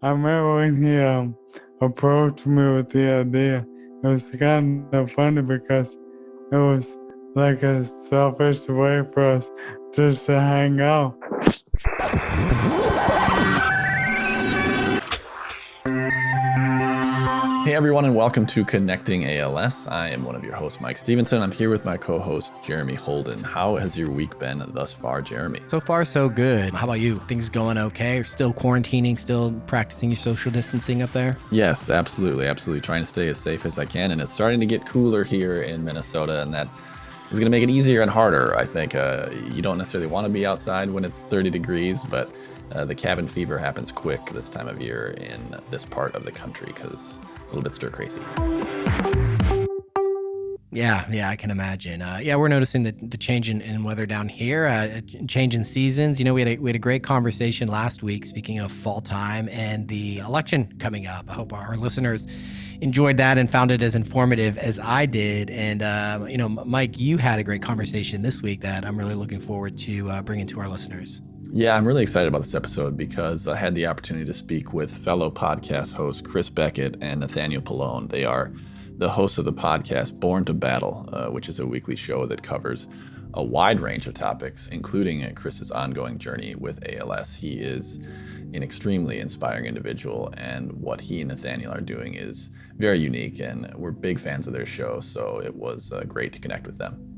I remember when he approached me with the idea. It was kind of funny because it was like a selfish way for us just to hang out. Hey everyone, and welcome to Connecting ALS. I am one of your hosts, Mike Stevenson. I'm here with my co-host, Jeremy Holden. How has your week been thus far, Jeremy? So far, so good. How about you? Things going okay? You're still quarantining, still practicing your social distancing up there? Yes, absolutely. Trying to stay as safe as I can, and it's starting to get cooler here in Minnesota, and that is going to make it easier and harder, I think. You don't necessarily want to be outside when it's 30 degrees, but the cabin fever happens quick this time of year in this part of the country because it's a little bit stir crazy. Yeah, I can imagine. We're noticing the change in weather down here, change in seasons. You know, we had a great conversation last week, speaking of fall time and the election coming up. I hope our listeners enjoyed that and found it as informative as I did. And, Mike, you had a great conversation this week that I'm really looking forward to bringing to our listeners. Yeah, I'm really excited about this episode because I had the opportunity to speak with fellow podcast hosts Chris Beckett and Nathaniel Pallone. They are the hosts of the podcast Born to Battle, which is a weekly show that covers a wide range of topics, including Chris's ongoing journey with ALS. He is an extremely inspiring individual, and what he and Nathaniel are doing is very unique, and we're big fans of their show, so it was great to connect with them.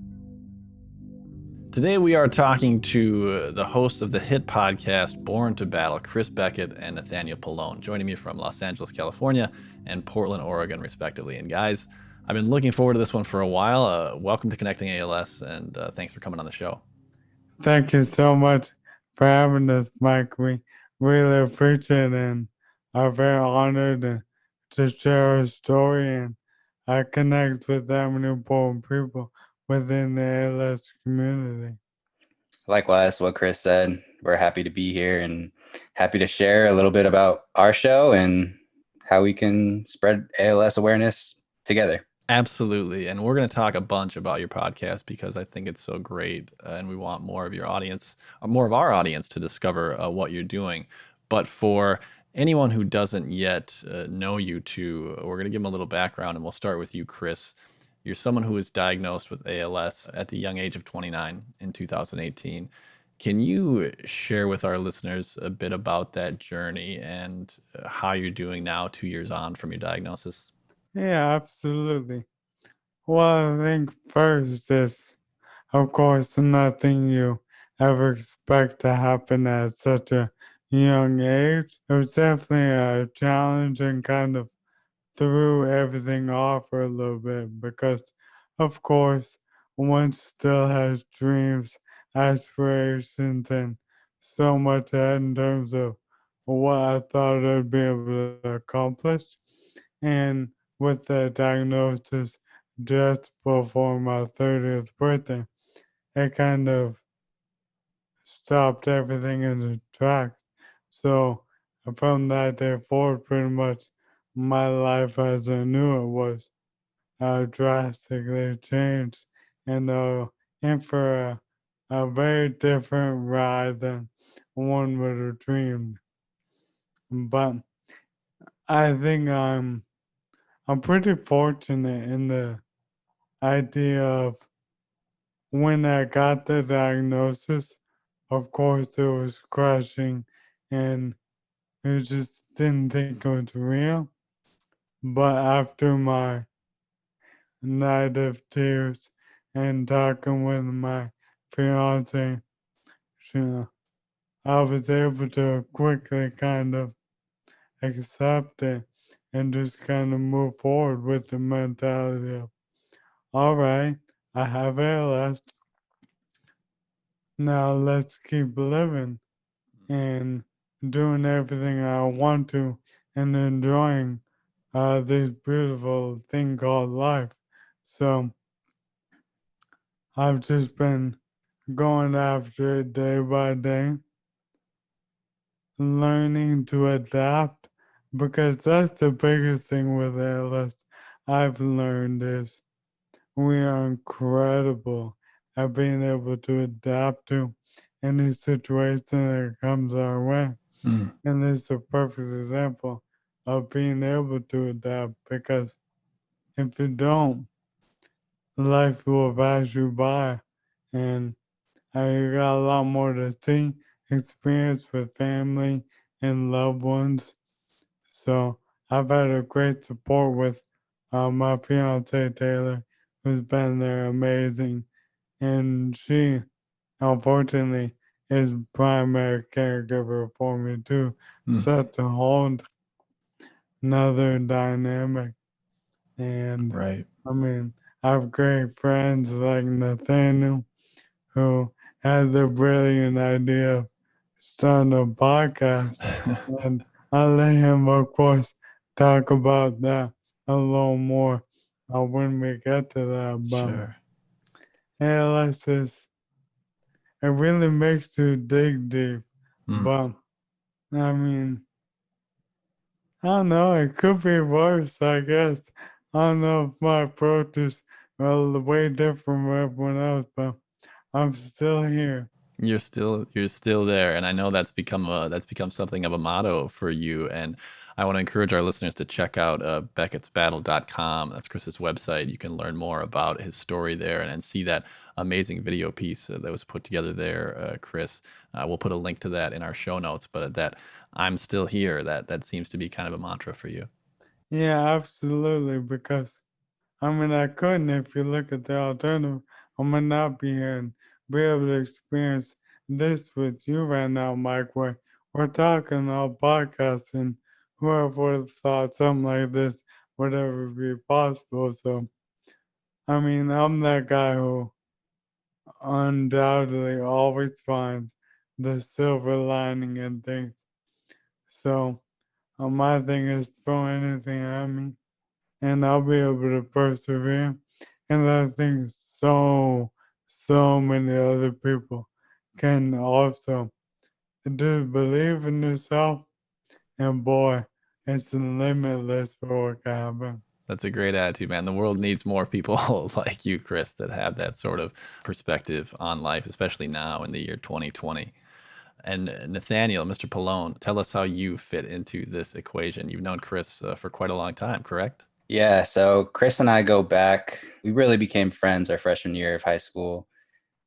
Today we are talking to the hosts of the hit podcast Born to Battle, Chris Beckett and Nathaniel Pallone, joining me from Los Angeles, California and Portland, Oregon, respectively. And guys, I've been looking forward to this one for a while. Welcome to Connecting ALS, and thanks for coming on the show. Thank you so much for having us, Mike. We really appreciate it and are very honored to share our story and I connect with that many important people within the ALS community. Likewise, what Chris said, we're happy to be here and happy to share a little bit about our show and how we can spread ALS awareness together. Absolutely. And we're going to talk a bunch about your podcast because I think it's so great and we want more of your audience, or more of our audience to discover what you're doing. But for anyone who doesn't yet know you two, we're going to give them a little background, and we'll start with you, Chris. You're someone who was diagnosed with ALS at the young age of 29 in 2018. Can you share with our listeners a bit about that journey and how you're doing now, 2 years on from your diagnosis? Yeah, absolutely. Well, I think first is, of course, nothing you ever expect to happen at such a young age. It was definitely a challenge and kind of threw everything off for a little bit because, of course, one still has dreams, aspirations, and so much ahead in terms of what I thought I'd be able to accomplish. And with the diagnosis just before my 30th birthday, it kind of stopped everything in its tracks. So from that day forward, pretty much my life as I knew it was drastically changed and in for a very different ride than one would have dreamed. But I think I'm pretty fortunate in the idea of when I got the diagnosis. Of course, it was crushing, and I just didn't think it was real. But after my night of tears and talking with my fiance, she, I was able to quickly kind of accept it and just kind of move forward with the mentality of, all right, I have ALS. Now let's keep living and doing everything I want to and enjoying this beautiful thing called life. So I've just been going after it day by day, learning to adapt because that's the biggest thing with ALS I've learned is we are incredible at being able to adapt to any situation that comes our way. Mm. And this is a perfect example of being able to adapt, because if you don't, life will pass you by. And you got a lot more to see, experience with family and loved ones. So I've had a great support with my fiance Taylor, who's been there amazing. And she, unfortunately, is primary caregiver for me too. Mm. Such a whole another dynamic. And Right. I mean, I have great friends like Nathaniel, who had the brilliant idea of starting a podcast. And I'll let him, of course, talk about that a little more when we get to that. But Sure. ALS it really makes you dig deep. Mm. But I mean, I don't know, it could be worse, I guess. I don't know if my approach is way different from everyone else, but I'm still here. You're still there, and I know that's become something of a motto for you. And I want to encourage our listeners to check out beckettsbattle.com. That's Chris's website. You can learn more about his story there, and see that amazing video piece that was put together there, Chris. We'll put a link to that in our show notes. But that I'm still here, that seems to be kind of a mantra for you. Yeah, absolutely, because I mean, I couldn't if you look at the alternative. I might not be here and be able to experience this with you right now, Mike, where we're talking on podcasts, and whoever would have thought something like this would ever be possible. So, I mean, I'm that guy who undoubtedly always finds the silver lining in things. So, my thing is throw anything at me, and I'll be able to persevere. And I think so many other people can also just believe in yourself, and boy, it's limitless for what can happen. That's a great attitude, man. The world needs more people like you, Chris, that have that sort of perspective on life, especially now in the year 2020. And Nathaniel, Mr. Pallone, tell us how you fit into this equation. You've known Chris for quite a long time, correct? Yeah, so Chris and I go back. We really became friends our freshman year of high school.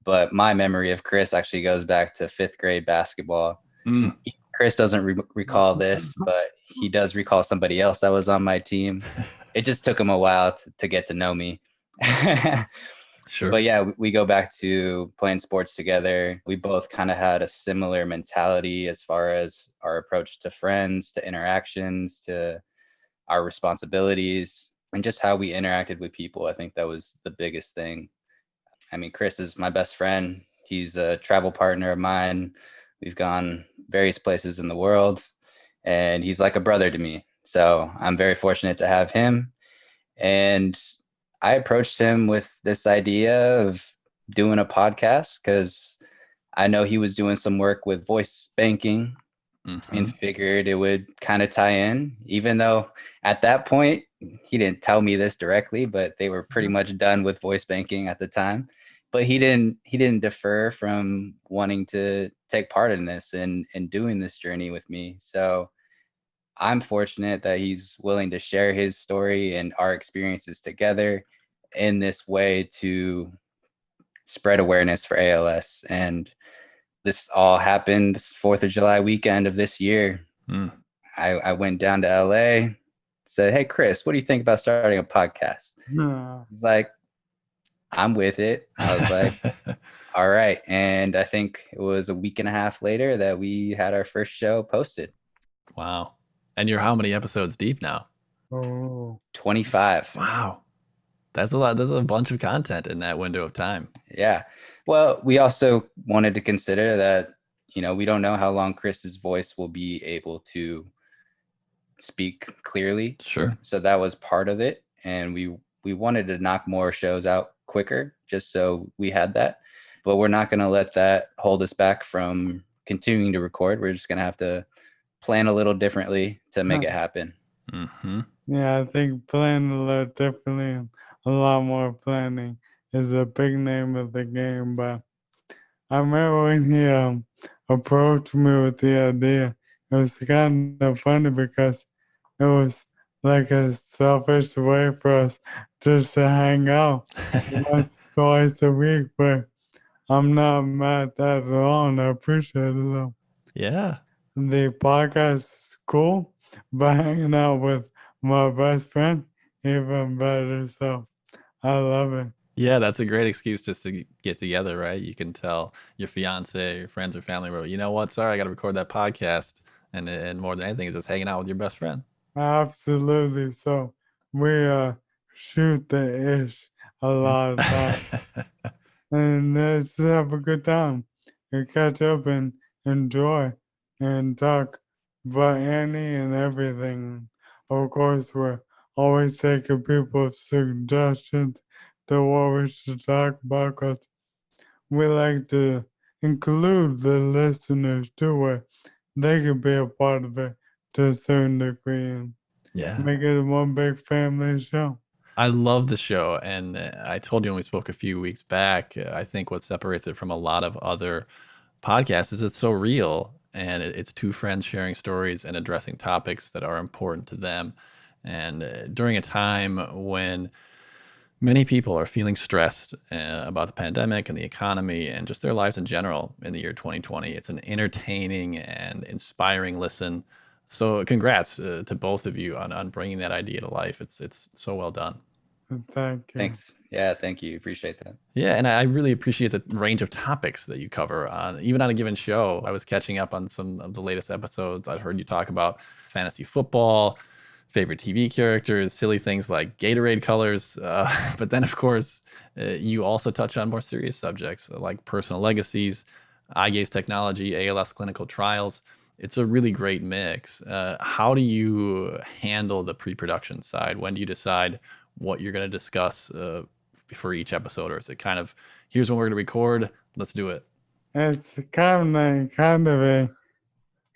But my memory of Chris actually goes back to fifth grade basketball. Mm. Chris doesn't recall this, but he does recall somebody else that was on my team. It just took him a while to get to know me. Sure. But yeah, we go back to playing sports together. We both kind of had a similar mentality as far as our approach to friends, to interactions, to our responsibilities, and just how we interacted with people. I think that was the biggest thing. I mean, Chris is my best friend. He's a travel partner of mine. We've gone various places in the world, and he's like a brother to me. So I'm very fortunate to have him. And I approached him with this idea of doing a podcast because I know he was doing some work with voice banking and figured it would kind of tie in, even though at that point he didn't tell me this directly, but they were pretty much done with voice banking at the time. But he didn't defer from wanting to take part in this and doing this journey with me. So I'm fortunate that he's willing to share his story and our experiences together in this way to spread awareness for ALS. And this all happened 4th of July weekend of this year. Mm. I went down to LA, said, "Hey, Chris, what do you think about starting a podcast?" He's like, "I'm with it." I was like, "All right." And I think it was a week and a half later that we had our first show posted. Wow. And you're how many episodes deep now? Oh, 25. Wow. That's a lot. That's a bunch of content in that window of time. Yeah. Well, we also wanted to consider that, we don't know how long Chris's voice will be able to speak clearly. Sure. So that was part of it. And we wanted to knock more shows out quicker just so we had that. But we're not going to let that hold us back from continuing to record. We're just going to have to plan a little differently to make it happen. Mm-hmm. yeah, I think planning a little differently and a lot more planning is a big name of the game. But I remember when he approached me with the idea, it was kind of funny because it was like a selfish way for us just to hang out once, twice a week, but I'm not mad at that at all, and I appreciate it. So Yeah. the podcast is cool, but hanging out with my best friend, even better. So I love it. Yeah, that's a great excuse just to get together, right? You can tell your fiance, your friends or family, well, you know what? Sorry, I got to record that podcast. And more than anything, is just hanging out with your best friend. Absolutely. So we shoot the ish a lot of times, and let's have a good time and catch up and enjoy and talk about any and everything. Of course, we're always taking people's suggestions to what we should talk about because we like to include the listeners too, where they can be a part of it to a certain degree and Yeah. make it one big family show. I love the show. And I told you when we spoke a few weeks back, I think what separates it from a lot of other podcasts is it's so real and it's two friends sharing stories and addressing topics that are important to them. And during a time when many people are feeling stressed about the pandemic and the economy and just their lives in general in the year 2020, it's an entertaining and inspiring listen. So congrats to both of you on bringing that idea to life. It's so well done. Thank you. Thanks. Yeah, thank you. Appreciate that. Yeah, and I really appreciate the range of topics that you cover even on a given show. I was catching up on some of the latest episodes. I've heard you talk about fantasy football, favorite TV characters, silly things like Gatorade colors. But then, of course, you also touch on more serious subjects like personal legacies, eye gaze technology, ALS clinical trials. It's a really great mix. How do you handle the pre-production side? When do you decide what you're going to discuss for each episode, or is it kind of, here's when we're going to record, let's do it? It's kind of a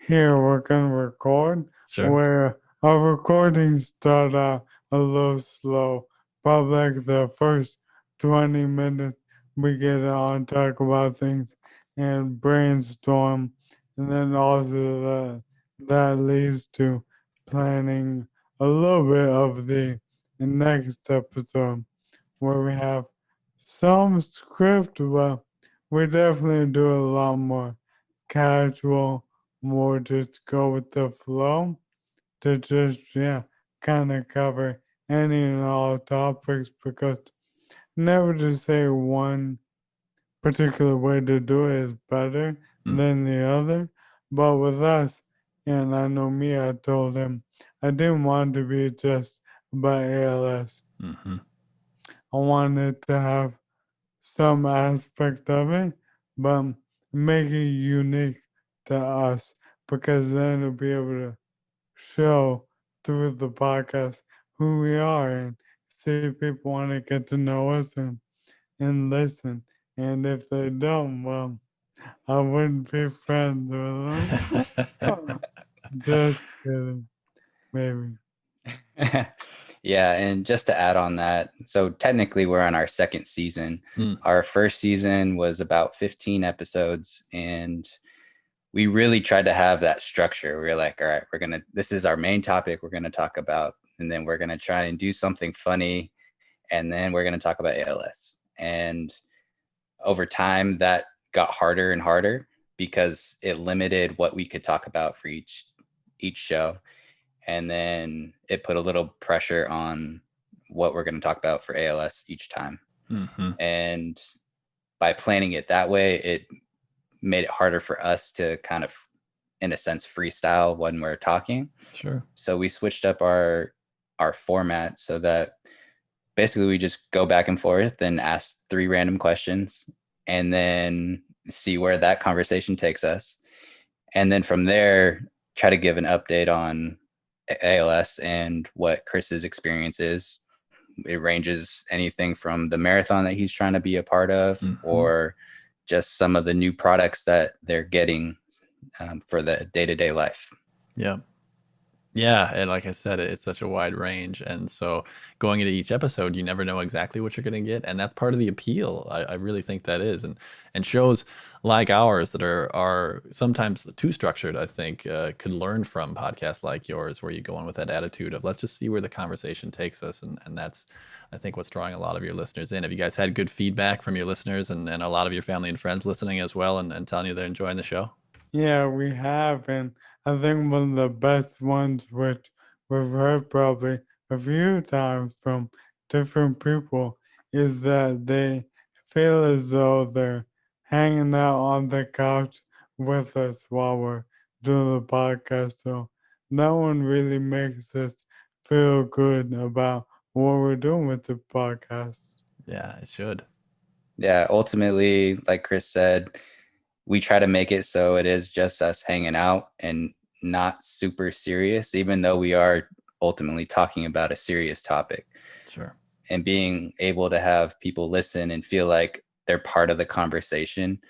here we're gonna record Sure. where our recordings start out a little slow. Probably like the first 20 minutes we get on, talk about things and brainstorm, and then also that leads to planning a little bit of the next episode where we have some script, but we definitely do a lot more casual, more just go with the flow to just, yeah, kind of cover any and all topics because never to say one particular way to do it is better than the other. But with us, and I know me, I told him I didn't want to be just about ALS. Mm-hmm. I wanted to have some aspect of it, but make it unique to us because then it'll be able to show through the podcast who we are and see if people want to get to know us and listen. And if they don't, well, I wouldn't be friends with them. Just kidding. Maybe. Yeah, and just to add on that, so technically we're on our second season. Our first season was about 15 episodes, and we really tried to have that structure. We were like, all right, this is our main topic we're gonna talk about, and then we're gonna try and do something funny, and then we're gonna talk about ALS. And over time, that got harder and harder because it limited what we could talk about for each show. And then it put a little pressure on what we're going to talk about for ALS each time. Mm-hmm. And by planning it that way, it made it harder for us to kind of, in a sense, freestyle when we're talking. Sure. So we switched up our format so that basically we just go back and forth and ask 3 random questions and then see where that conversation takes us. And then from there, try to give an update on ALS and what Chris's experience is. It ranges anything from the marathon that he's trying to be a part of, or just some of the new products that they're getting for the day-to-day life. Yeah. Yeah, and like I said, it's such a wide range, and so going into each episode, you never know exactly what you're going to get, and that's part of the appeal. I really think that is, and shows like ours that are sometimes too structured, I think, could learn from podcasts like yours, where you go in with that attitude of let's just see where the conversation takes us, and that's I think what's drawing a lot of your listeners in. Have you guys had good feedback from your listeners and a lot of your family and friends listening as well, and telling you they're enjoying the show? Yeah, we have, and I think one of the best ones, which we've heard probably a few times from different people, is that they feel as though they're hanging out on the couch with us while we're doing the podcast. So that one really makes us feel good about what we're doing with the podcast. Yeah, it should. Yeah, ultimately, like Chris said, we try to make it so it is just us hanging out and not super serious, even though we are ultimately talking about a serious topic. Sure. And being able to have people listen and feel like they're part of the conversation,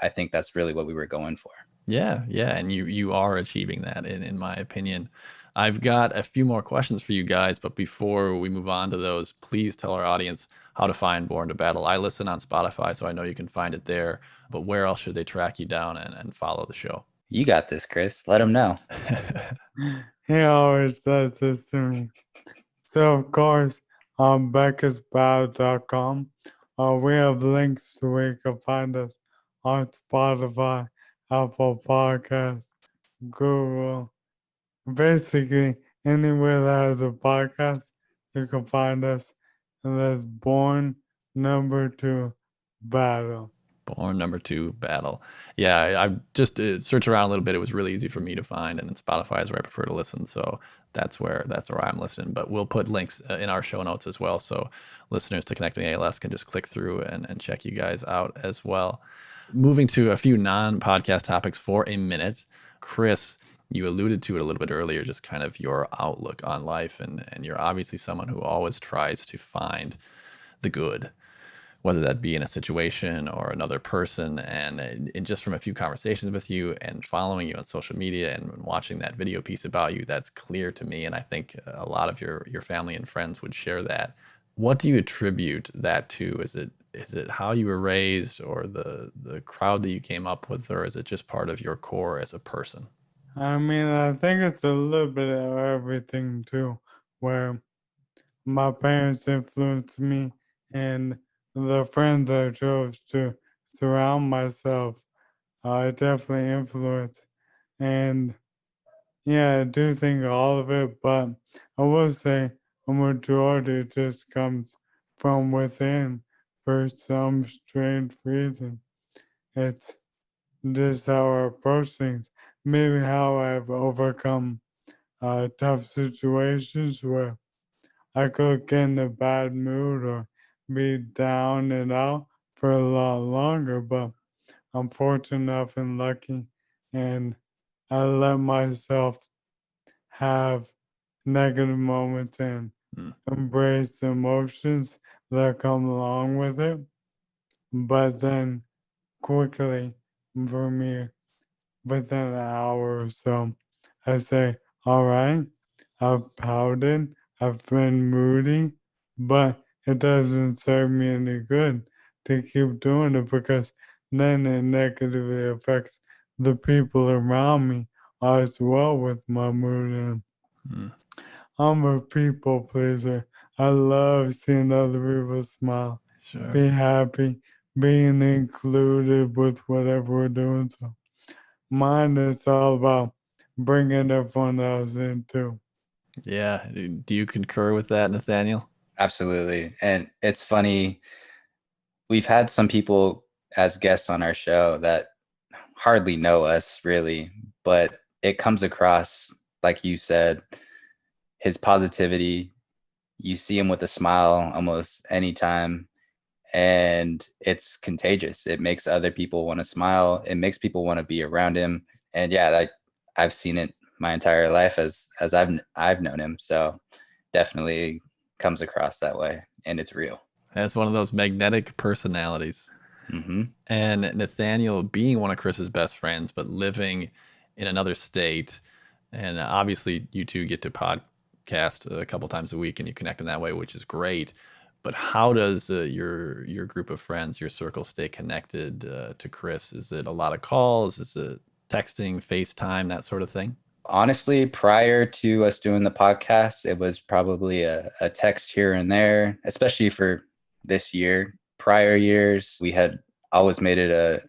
I think that's really what we were going for. Yeah, yeah, and you are achieving that in my opinion. I've got a few more questions for you guys, but before we move on to those, please tell our audience how to find Born to Battle. I listen on Spotify, so I know you can find it there, but where else should they track you down and follow the show? You got this, Chris. Let them know. He always does this to me. So, of course, on beckasbow.com, we have links to where you can find us on Spotify, Apple Podcasts, Google. Basically, anywhere that has a podcast, you can find us. And that's Born Number 2 Battle. Born Number 2 Battle. Yeah, I just searched around a little bit. It was really easy for me to find, and then Spotify is where I prefer to listen. So that's where I'm listening. But we'll put links in our show notes as well, so listeners to Connecting ALS can just click through and check you guys out as well. Moving to a few non-podcast topics for a minute, Chris, you alluded to it a little bit earlier, just kind of your outlook on life, and you're obviously someone who always tries to find the good, whether that be in a situation or another person. And just from a few conversations with you and following you on social media and watching that video piece about you, that's clear to me. And I think a lot of your family and friends would share that. What do you attribute that to? Is it how you were raised, or the crowd that you came up with, or is it just part of your core as a person? I mean, I think it's a little bit of everything too, where my parents influenced me and the friends I chose to surround myself, definitely influenced. And yeah, I do think all of it, but I will say a majority just comes from within for some strange reason. It's just how I approach things. Maybe how I've overcome tough situations where I could get in a bad mood or be down and out for a lot longer, but I'm fortunate enough and lucky, and I let myself have negative moments and Mm. embrace the emotions that come along with it. But then quickly, for me, within an hour or so, I say, all right, I've pouted, I've been moody, but it doesn't serve me any good to keep doing it, because then it negatively affects the people around me as well with my mood. And Mm. I'm a people pleaser. I love seeing other people smile, Sure. be happy, being included with whatever we're doing. So mine is all about bringing everyone else in too. Yeah. Do you concur with that, Nathaniel? Absolutely. And it's funny, we've had some people as guests on our show that hardly know us really, but it comes across, like you said, his positivity. You see him with a smile almost anytime, and it's contagious. It makes other people want to smile. It makes people want to be around him. And yeah, like I've seen it my entire life as I've known him. So definitely comes across that way, and it's real. That's one of those magnetic personalities. Hmm. And Nathaniel, being one of Chris's best friends, but living in another state, And obviously, you two get to podcast a couple times a week, and you connect in that way, which is great. But how does your group of friends, your circle, stay connected to Chris? Is it a lot of calls? Is it texting, FaceTime, that sort of thing? Honestly, prior to us doing the podcast, it was probably a text here and there, especially for this year. Prior years, we had always made an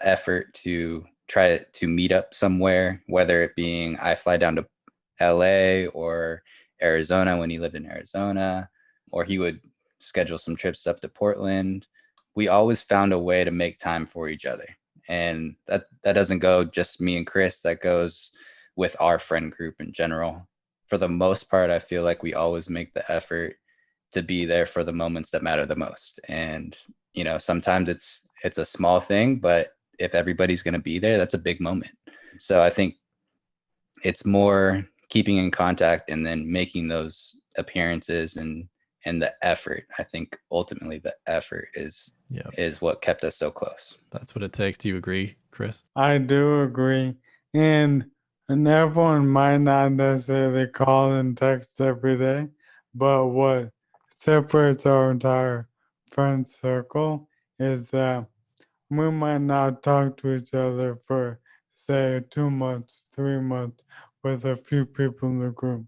effort to try to meet up somewhere, whether it being I fly down to LA or Arizona when he lived in Arizona, or he would schedule some trips up to Portland. We always found a way to make time for each other. And that doesn't go just me and Chris, that goes with our friend group in general. For the most part, I feel like we always make the effort to be there for the moments that matter the most. And sometimes it's a small thing, but if everybody's going to be there, that's a big moment. So I think it's more keeping in contact and then making those appearances and the effort. I think ultimately the effort is what kept us so close. That's what it takes. Do you agree, Chris? I do agree. And everyone might not necessarily call and text every day, but what separates our entire friend circle is that we might not talk to each other for, say, 2 months, 3 months with a few people in the group.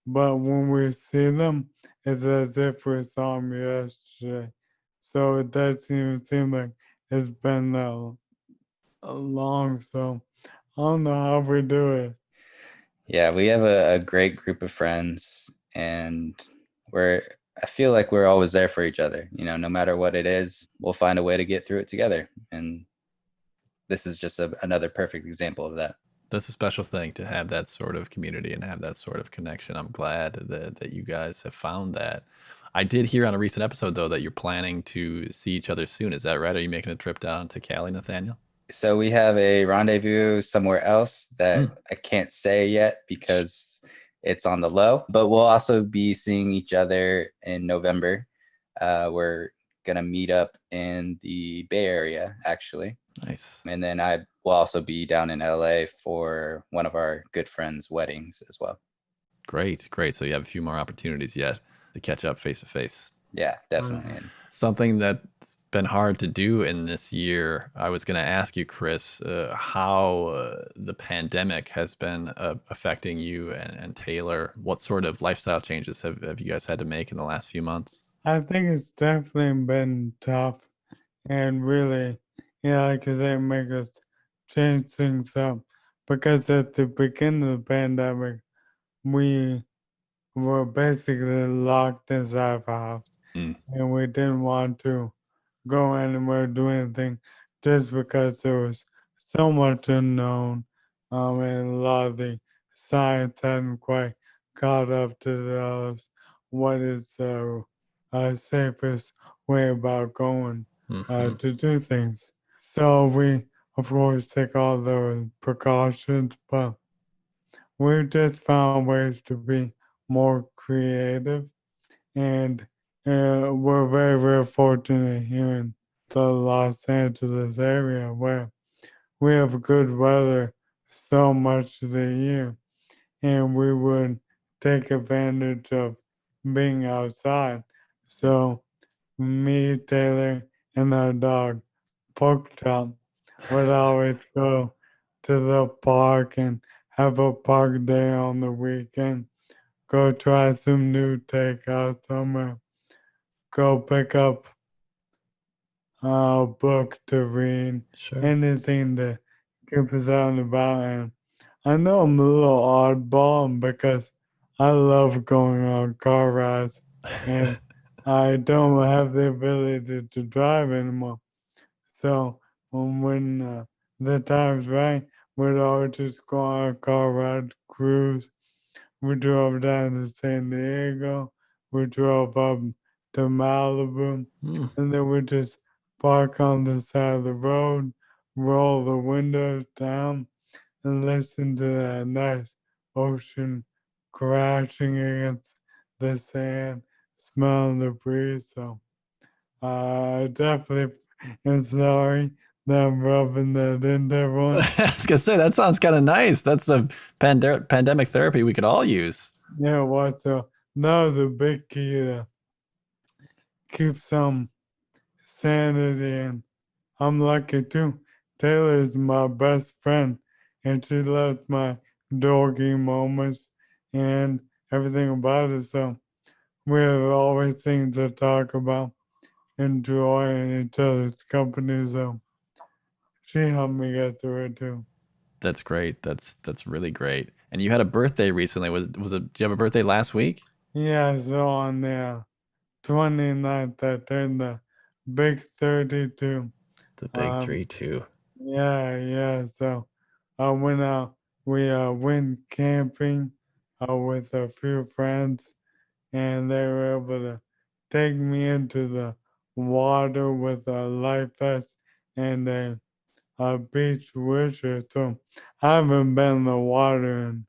But when we see them, it's as if we saw them yesterday. So it doesn't even seem like it's been that long. So I don't know how we do it. Yeah, we have a great group of friends, and I feel like we're always there for each other. No matter what it is, we'll find a way to get through it together. And this is just another perfect example of that. That's a special thing to have that sort of community and have that sort of connection. I'm glad that you guys have found that. I did hear on a recent episode, though, that you're planning to see each other soon. Is that right? Are you making a trip down to Cali, Nathaniel? So we have a rendezvous somewhere else that I can't say yet because it's on the low, but we'll also be seeing each other in November. We're going to meet up in the Bay Area, actually. Nice. And then I will also be down in LA for one of our good friends' weddings as well. Great. So you have a few more opportunities yet to catch up face to face. Yeah, definitely. Something that's been hard to do in this year. I was going to ask you, Chris, how the pandemic has been affecting you and Taylor. What sort of lifestyle changes have you guys had to make in the last few months? I think it's definitely been tough and really, because they make us change things up. Because at the beginning of the pandemic, we were basically locked inside of our house and we didn't want to go anywhere, do anything, just because there was so much unknown, and a lot of the science hadn't quite caught up to tell us what is the safest way about going to do things. So we, of course, take all those precautions, but we just found ways to be more creative, and we're very, very fortunate here in the Los Angeles area where we have good weather so much of the year, and we would take advantage of being outside. So me, Taylor, and our dog, Pork Chop, would always go to the park and have a park day on the weekend. Go try some new takeout somewhere. Go pick up a book to read. Sure. Anything to keep us out and about. And I know I'm a little oddball because I love going on car rides and I don't have the ability to drive anymore. So when the time's right, we'd always just go on a car ride, cruise. We drove down to San Diego. We drove up to Malibu. And then we just park on the side of the road, roll the windows down, and listen to that nice ocean crashing against the sand, smelling the breeze. So I definitely am sorry them rubbing that into everyone. I was gonna say that sounds kind of nice. That's a pandemic therapy we could all use. Yeah, what so that was a big key to keep some sanity, and I'm lucky too. Taylor's my best friend, and she loves my doggy moments and everything about it. So we have always things to talk about, enjoying each other's company. So she helped me get through it too. That's great. That's really great. And you had a birthday recently. Was it? Did you have a birthday last week? Yeah, so on the 29th, I turned the big 32. The big Um, 3-2. yeah. So I went out. We went camping with a few friends, and they were able to take me into the water with a life vest and a beach wishers. So I haven't been in the water in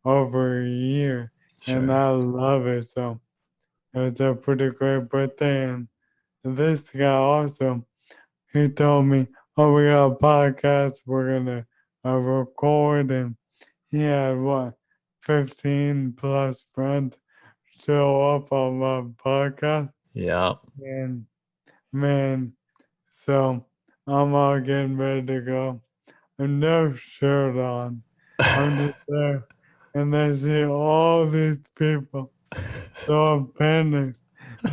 over a year, and Sure. I love it. So it was a pretty great birthday. And this guy also, he told me, "Oh, we got a podcast. We're gonna record," and he had what 15 plus friends show up on my podcast, Yeah. and man, so I'm all getting ready to go. And no shirt on. I'm just there, and I see all these people, so I'm panicked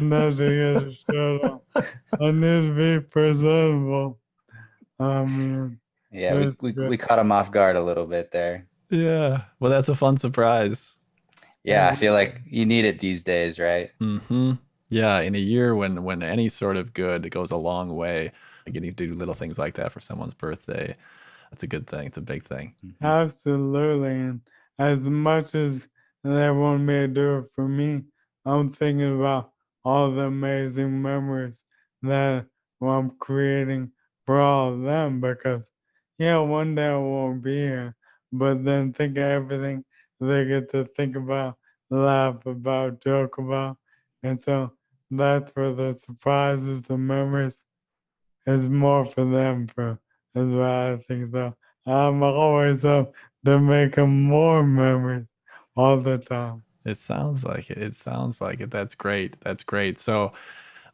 not to get a shirt on. I need to be presentable. I mean, Yeah, we, it's we good. we caught him off guard a little bit there. Yeah. Well, that's a fun surprise. Yeah, I feel like you need it these days, right? Mm-hmm. Yeah, in a year when any sort of good goes a long way, getting to do little things like that for someone's birthday, that's a good thing. It's a big thing. Mhm. Absolutely. And as much as they want me to do it for me, I'm thinking about all the amazing memories that I'm creating for all of them because, yeah, one day I won't be here, but then think of everything they get to think about, laugh about, joke about. And so that's where the surprises, the memories, is more for them for is what I think so. I'm always up to making more memories all the time. It sounds like it. It sounds like it. That's great. That's great. So,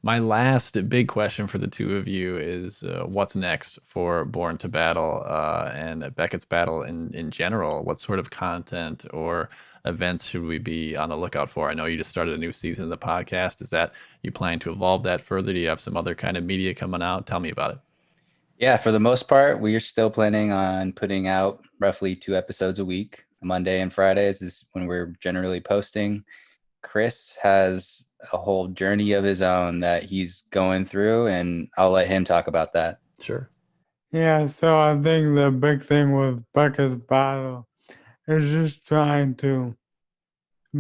my last big question for the two of you is what's next for Born to Battle and Beckett's Battle in general? What sort of content or events should we be on the lookout for? I know you just started a new season of the podcast. Is that you planning to evolve that further? Do you have some other kind of media coming out? Tell me about it. Yeah, for the most part, we are still planning on putting out roughly 2 episodes a week. Monday and Fridays is when we're generally posting. Chris has a whole journey of his own that he's going through, and I'll let him talk about that. Sure. Yeah, so I think the big thing with Becca's battle is just trying to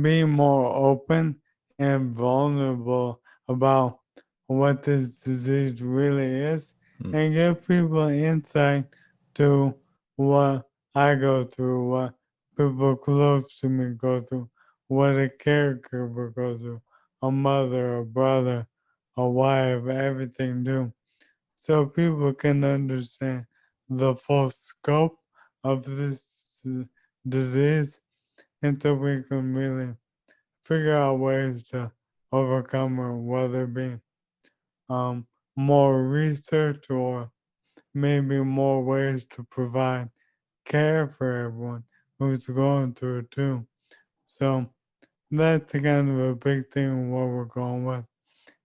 be more open and vulnerable about what this disease really is Mm. and give people insight to what I go through, what people close to me go through, what a caregiver goes through, a mother, a brother, a wife, everything do. So people can understand the full scope of this disease and so we can really figure out ways to overcome it, whether it be um, more research or maybe more ways to provide care for everyone who's going through it too. So that's kind of a big thing what we're going with.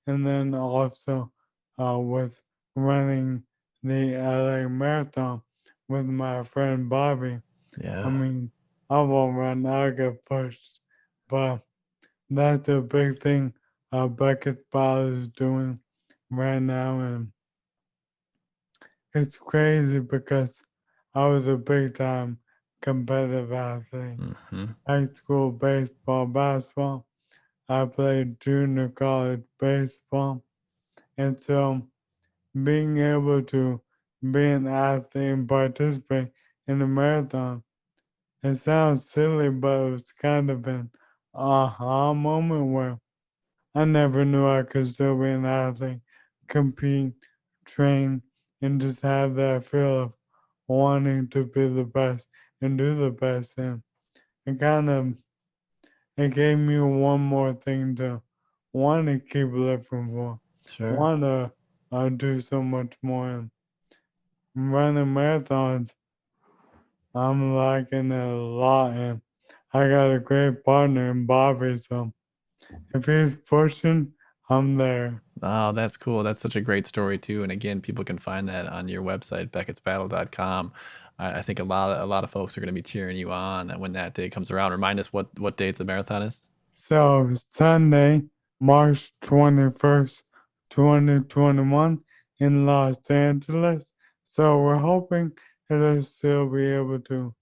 And then also with running the LA Marathon with my friend Bobby. I Yeah. mean, I won't run, I'll get pushed. But that's a big thing Beckett's Ball is doing right now, and it's crazy because I was a big time competitive athlete. Hmm. High school baseball, basketball. I played junior college baseball, and so being able to be an athlete and participate in a marathon, it sounds silly, but it was kind of an aha moment where I never knew I could still be an athlete, compete, train, and just have that feel of wanting to be the best and do the best. And it gave me one more thing to want to keep looking for, Sure. want to do so much more. And running marathons, I'm liking it a lot, and I got a great partner in Bobby, so if he's pushing, I'm there. Oh, that's cool. That's such a great story too. And again, people can find that on your website, beckettsbattle.com. I think a lot of folks are going to be cheering you on when that day comes around. Remind us what date the marathon is. So Sunday, March 21st, 2021 in Los Angeles. So we're hoping it'll still be able to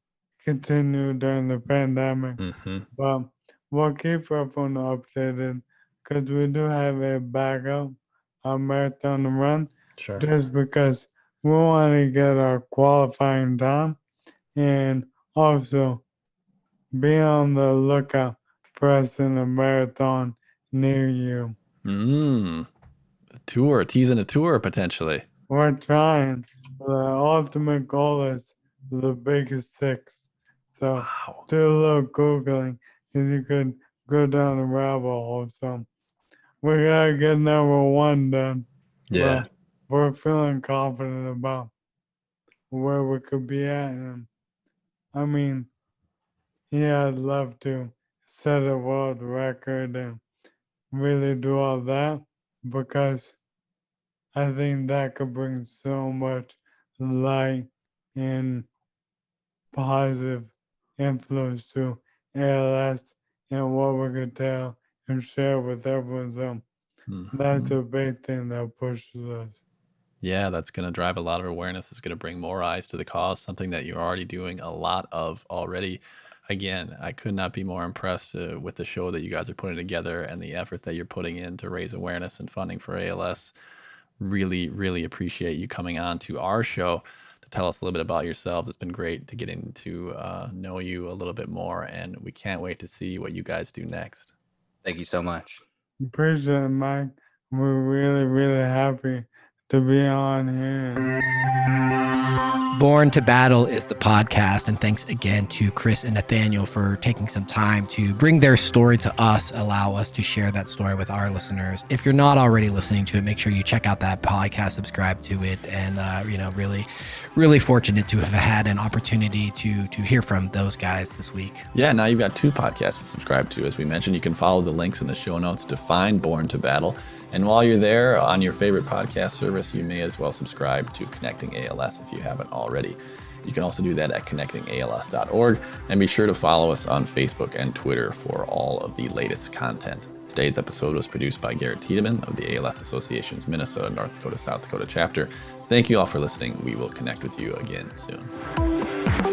continue during the pandemic. Mm-hmm. But we'll keep everyone updated because we do have a backup marathon to run Sure. just because we want to get our qualifying time and also be on the lookout for us in a marathon near you. Teasing a tour potentially. We're trying. The ultimate goal is the biggest six. So Wow. do a little Googling and you could go down a rabbit hole. So we gotta get number one done. Yeah. But we're feeling confident about where we could be at. And I mean, yeah, I'd love to set a world record and really do all that because I think that could bring so much light and positive influence to ALS and what we could tell and share with everyone. So that's Mhm. a big thing that pushes us. Yeah, that's going to drive a lot of awareness. It's going to bring more eyes to the cause, something that you're already doing a lot of already. Again, I could not be more impressed with the show that you guys are putting together and the effort that you're putting in to raise awareness and funding for ALS. Really, really appreciate you coming on to our show to tell us a little bit about yourselves. It's been great to get into know you a little bit more, and we can't wait to see what you guys do next. Thank you so much. Appreciate it, Mike. We're really, really happy to be on here. Born to Battle is the podcast, and thanks again to Chris and Nathaniel for taking some time to bring their story to us, allow us to share that story with our listeners. If you're not already listening to it, make sure you check out that podcast, subscribe to it, and really, really fortunate to have had an opportunity to hear from those guys this week. Yeah, now you've got 2 podcasts to subscribe to. As we mentioned, you can follow the links in the show notes to find Born to Battle. And while you're there on your favorite podcast service, you may as well subscribe to Connecting ALS if you haven't already. You can also do that at connectingals.org, and be sure to follow us on Facebook and Twitter for all of the latest content. Today's episode was produced by Garrett Tiedemann of the ALS Association's Minnesota, North Dakota, South Dakota chapter. Thank you all for listening. We will connect with you again soon.